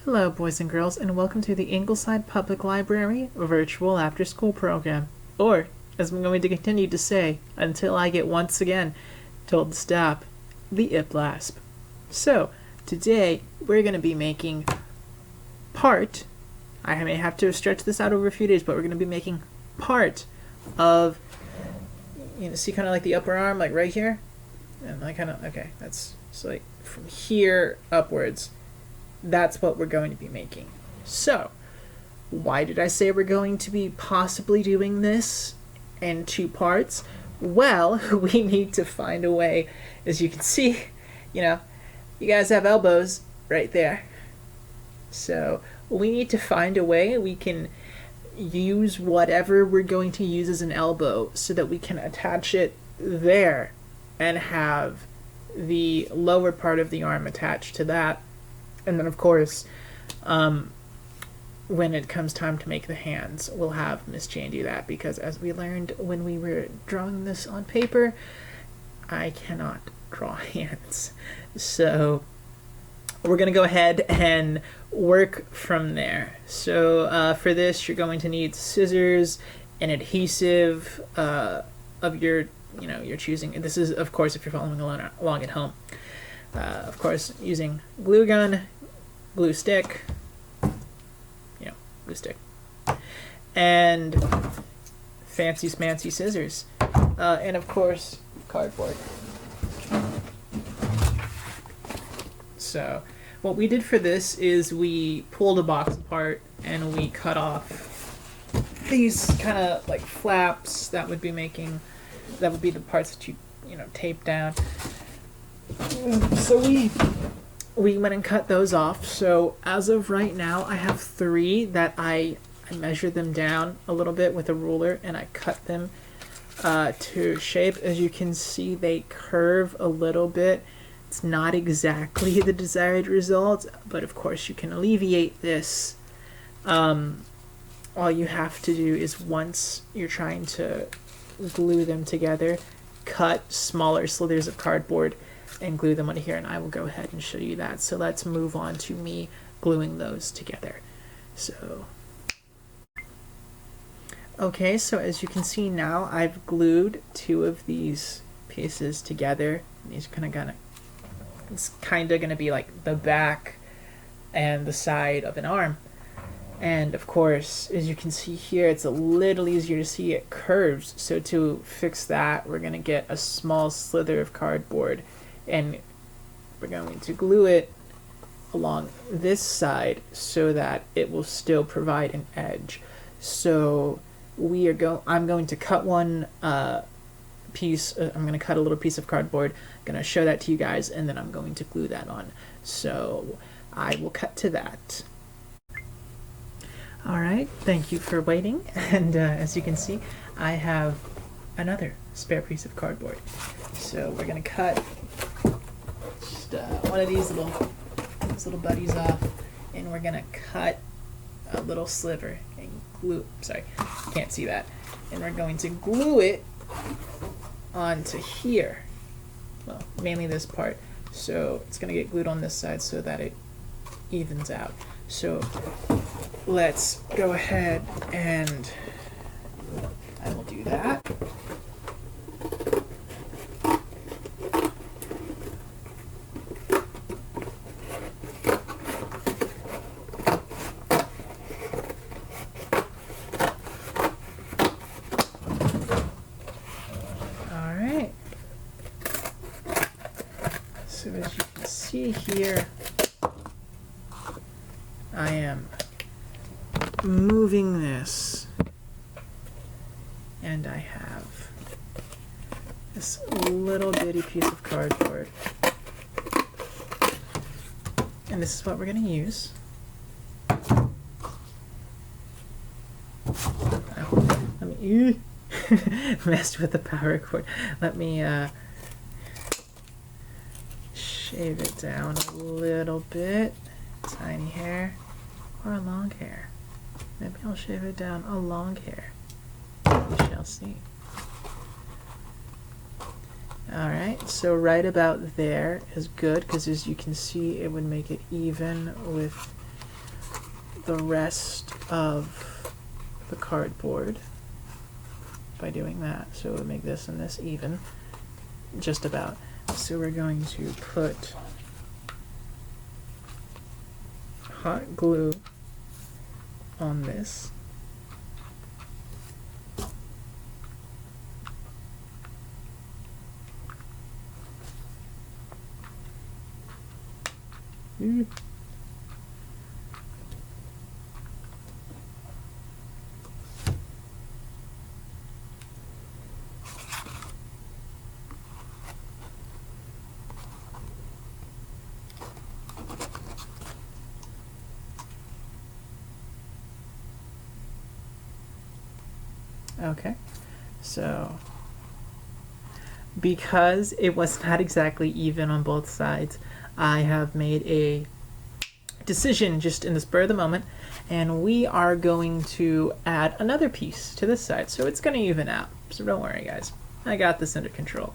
Hello, boys and girls, and welcome to the Ingleside Public Library Virtual After School Program. Or, as I'm going to continue to say, until I get once again told to stop, the IPLASP. So, today we're going to be making part, I may have to stretch this out over a few days, but we're going to be making part of, see kind of like the upper arm, like right here? And like kind of, okay, that's so like from here upwards. That's what we're going to be making. So, why did I say we're going to be possibly doing this in two parts? Well, we need to find a way, as you can see, you guys have elbows right there. So, we need to find a way we can use whatever we're going to use as an elbow so that we can attach it there and have the lower part of the arm attached to that. And then, of course, when it comes time to make the hands, we'll have Miss Jane do that, because as we learned when we were drawing this on paper, I cannot draw hands. So we're going to go ahead and work from there. So for this, you're going to need scissors, an adhesive of your choosing. And this is, of course, if you're following along at home. Of course, using glue gun, glue stick, glue stick, and fancy smancy scissors, and of course, cardboard. So, what we did for this is we pulled a box apart and we cut off these kind of like flaps that would be the parts that you tape down. So we went and cut those off. So as of right now, I have 3 that I measured them down a little bit with a ruler and I cut them to shape. As you can see, they curve a little bit. It's not exactly the desired result, but of course you can alleviate this. All you have to do is, once you're trying to glue them together, cut smaller slithers of cardboard and glue them on here, and I will go ahead and show you that. So let's move on to me gluing those together. So, okay, so as you can see now, I've glued 2 of these pieces together. These are it's kind of gonna be like the back and the side of an arm. And of course, as you can see here, it's a little easier to see, it curves. So to fix that, we're gonna get a small slither of cardboard and we're going to glue it along this side so that it will still provide an edge. So I'm going to cut one piece. I'm going to cut a little piece of cardboard. I'm going to show that to you guys, and then I'm going to glue that on. So I will cut to that. All right, thank you for waiting. And as you can see, I have another spare piece of cardboard. So we're going to cut just one of these little buddies off, and we're going to cut a little sliver and glue. Sorry, can't see that. And we're going to glue it onto here. Well, mainly this part. So it's going to get glued on this side so that it evens out. So let's go ahead and I will do that. So as you can see here, I am moving this, and I have this little bitty piece of cardboard, and this is what we're going to use. Let me messed with the power cord. Let me shave it down a little bit. Tiny hair or a long hair. Maybe I'll shave it down a long hair. We shall see. Alright, so right about there is good, because as you can see, it would make it even with the rest of the cardboard by doing that. So we'll make this and this even, just about. So we're going to put hot glue on this. Okay, so because it was not exactly even on both sides, I have made a decision just in the spur of the moment, and we are going to add another piece to this side, so it's going to even out. So don't worry, guys. I got this under control.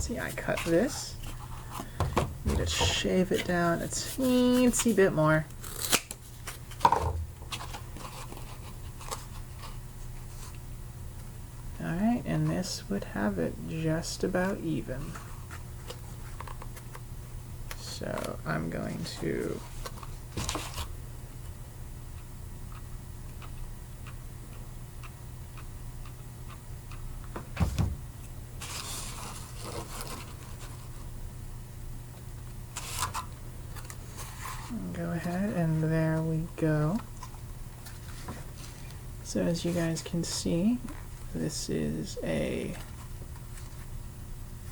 See, I cut this. Need to shave it down a teensy bit more. Alright, and this would have it just about even. So I'm going to go ahead, and there we go. So as you guys can see, this is a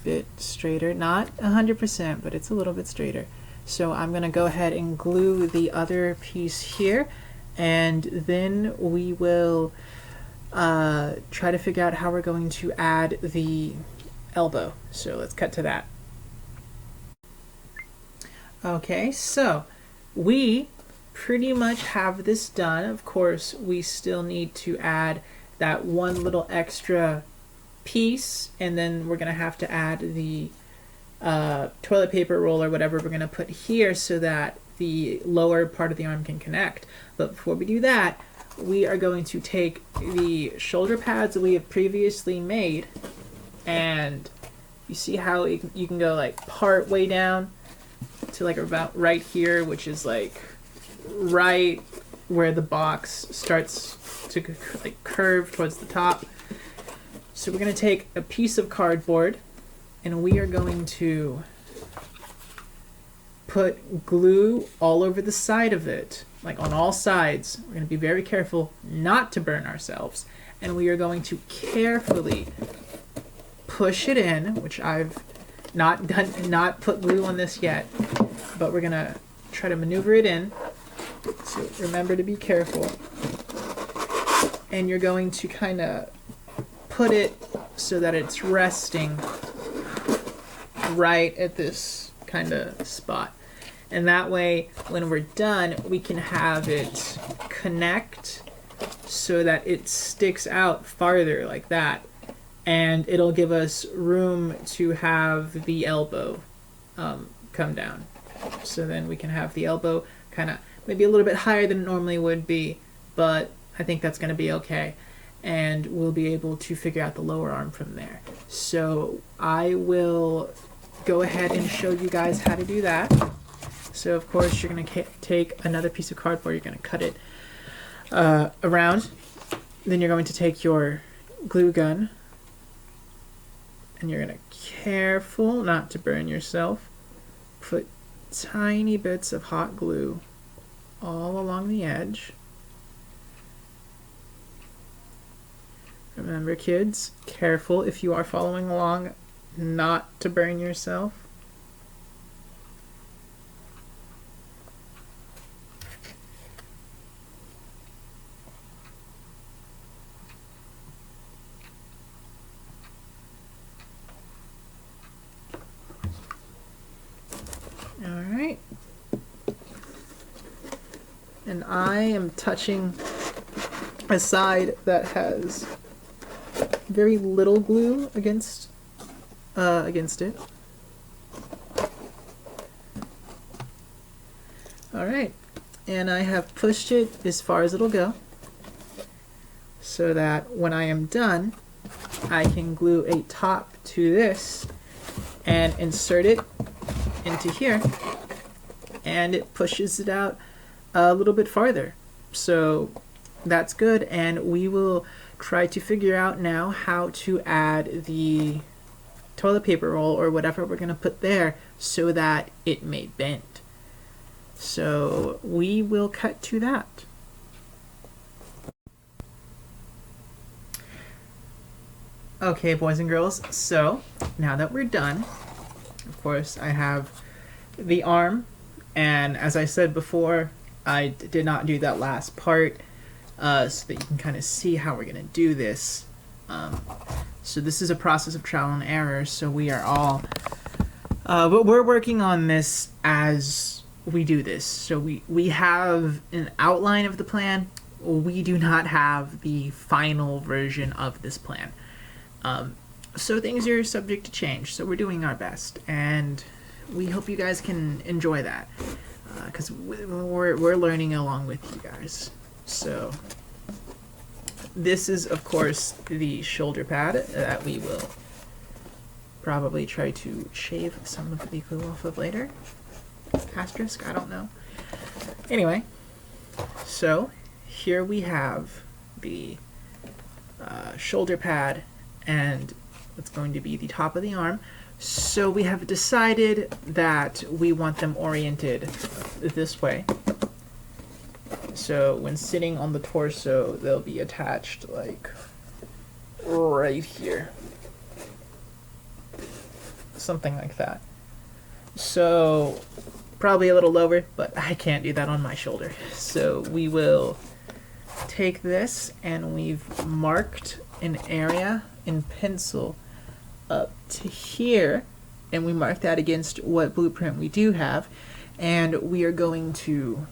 bit straighter, not 100%, but it's a little bit straighter. So I'm going to go ahead and glue the other piece here, and then we will try to figure out how we're going to add the elbow. So let's cut to that. Okay, so we pretty much have this done. Of course, we still need to add that one little extra piece, and then we're going to have to add the toilet paper roll or whatever we're going to put here so that the lower part of the arm can connect. But before we do that, we are going to take the shoulder pads that we have previously made, and you see how you can go like part way down to like about right here, which is like right where the box starts to like curve towards the top. So we're going to take a piece of cardboard, and we are going to put glue all over the side of it, like on all sides. We're going to be very careful not to burn ourselves, and we are going to carefully push it in, which I've not put glue on this yet, but we're going to try to maneuver it in. So remember to be careful. And you're going to kind of put it so that it's resting right at this kind of spot. And that way, when we're done, we can have it connect so that it sticks out farther like that. And it'll give us room to have the elbow come down. So then we can have the elbow kind of maybe a little bit higher than it normally would be, but I think that's going to be okay. And we'll be able to figure out the lower arm from there. So I will go ahead and show you guys how to do that. So of course you're going to take another piece of cardboard, you're going to cut it around. Then you're going to take your glue gun, and you're going to, careful not to burn yourself, put tiny bits of hot glue all along the edge. Remember, kids, careful if you are following along not to burn yourself. Alright. And I am touching a side that has very little glue against it. Alright, and I have pushed it as far as it'll go so that when I am done, I can glue a top to this and insert it into here, and it pushes it out a little bit farther. So that's good, and we will try to figure out now how to add the toilet paper roll or whatever we're going to put there so that it may bend. So we will cut to that. Okay, boys and girls, so now that we're done, of course, I have the arm, and as I said before, I did not do that last part so that you can kind of see how we're going to do this. So this is a process of trial and error, so we are all, but we're working on this as we do this. So we have an outline of the plan. We do not have the final version of this plan. So things are subject to change, so we're doing our best, and we hope you guys can enjoy that, because we're learning along with you guys. So this is, of course, the shoulder pad that we will probably try to shave some of the glue off of later. Asterisk, I don't know. Anyway, so here we have the shoulder pad, and it's going to be the top of the arm. So we have decided that we want them oriented this way. So when sitting on the torso, they'll be attached like right here. Something like that. So probably a little lower, but I can't do that on my shoulder. So we will take this, and we've marked an area in pencil up to here, and we mark that against what blueprint we do have, and we are going to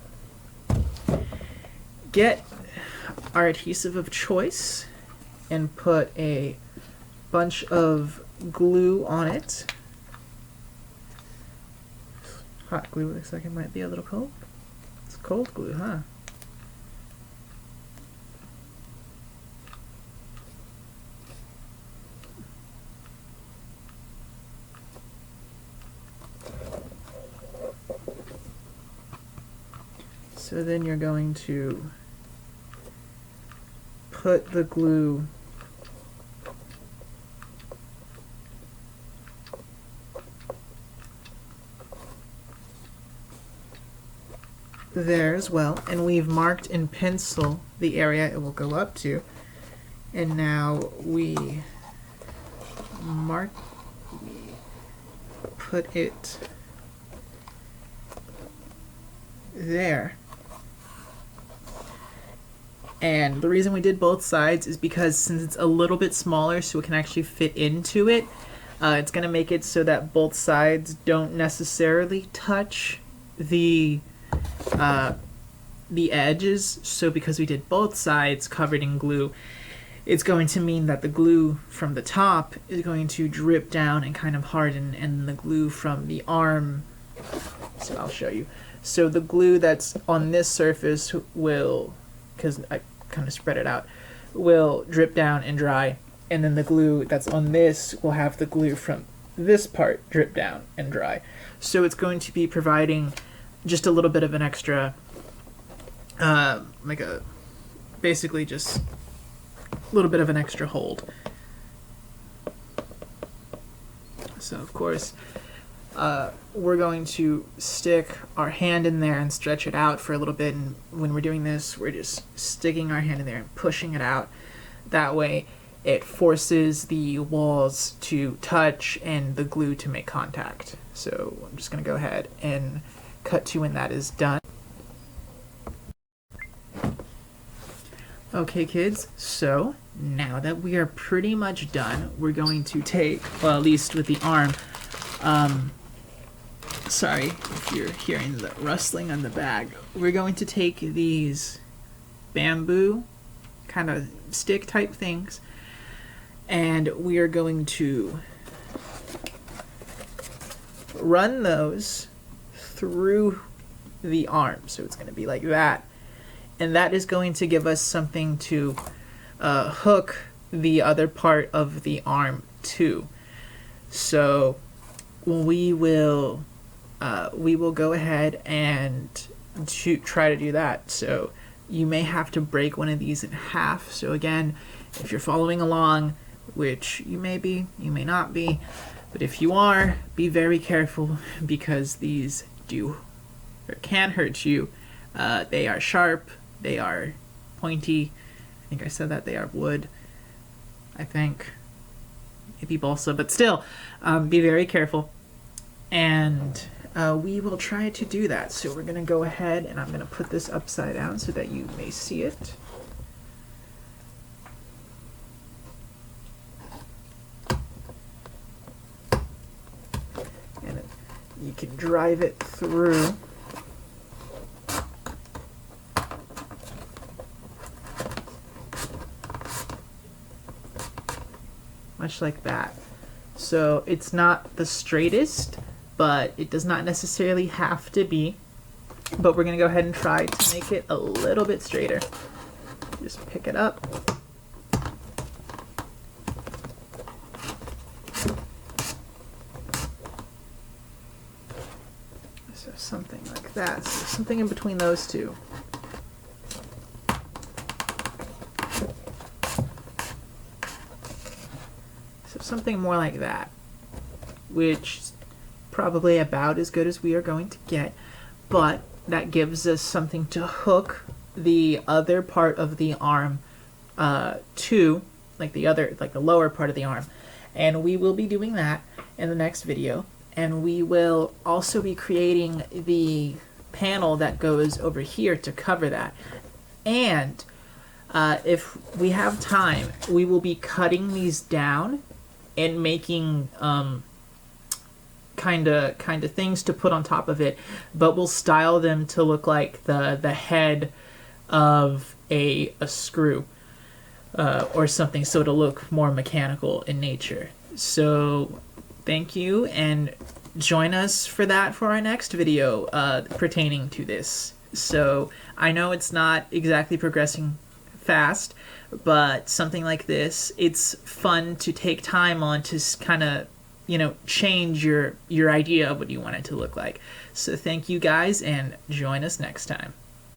get our adhesive of choice and put a bunch of glue on it. Hot glue looks like it might be a little cold. It's cold glue, huh? So then you're going to put the glue there as well, and we've marked in pencil the area it will go up to, and now we put it there. And the reason we did both sides is because since it's a little bit smaller so it can actually fit into it, it's going to make it so that both sides don't necessarily touch the edges. So because we did both sides covered in glue, it's going to mean that the glue from the top is going to drip down and kind of harden, and the glue from the arm, so I'll show you. So the glue that's on this surface will, because I kind of spread it out, will drip down and dry, and then the glue that's on this will have the glue from this part drip down and dry. So it's going to be providing just a little bit of an extra, basically just a little bit of an extra hold. So of course, we're going to stick our hand in there and stretch it out for a little bit, and when we're doing this, we're just sticking our hand in there and pushing it out. That way it forces the walls to touch and the glue to make contact. So I'm just going to go ahead and cut to when that is done. Okay kids, so now that we are pretty much done, we're going to take, well, at least with the arm, sorry if you're hearing the rustling on the bag, we're going to take these bamboo kind of stick type things, And we are going to run those through the arm. So it's going to be like that. And that is going to give us something to hook the other part of the arm to. So we will go ahead and try to do that. So you may have to break one of these in half. So again, if you're following along, which you may be, you may not be, but if you are, be very careful because these do or can hurt you. They are sharp, they are pointy. I think I said that they are wood. I think maybe balsa, but still, be very careful. And we will try to do that. So we're gonna go ahead and I'm gonna put this upside down so that you may see it. And you can drive it through. Much like that. So it's not the straightest, but it does not necessarily have to be. But we're gonna go ahead and try to make it a little bit straighter. Just pick it up. So something like that. So something in between those two. Something more like that, which is probably about as good as we are going to get, but that gives us something to hook the other part of the arm to, like the lower part of the arm. And we will be doing that in the next video, and we will also be creating the panel that goes over here to cover that. And if we have time, we will be cutting these down and making kind of things to put on top of it, but we'll style them to look like the head of a screw or something, so it'll look more mechanical in nature. So thank you, and join us for that for our next video pertaining to this. So I know it's not exactly progressing fast, but something like this, it's fun to take time on to kind of, change your idea of what you want it to look like. So thank you guys, and join us next time.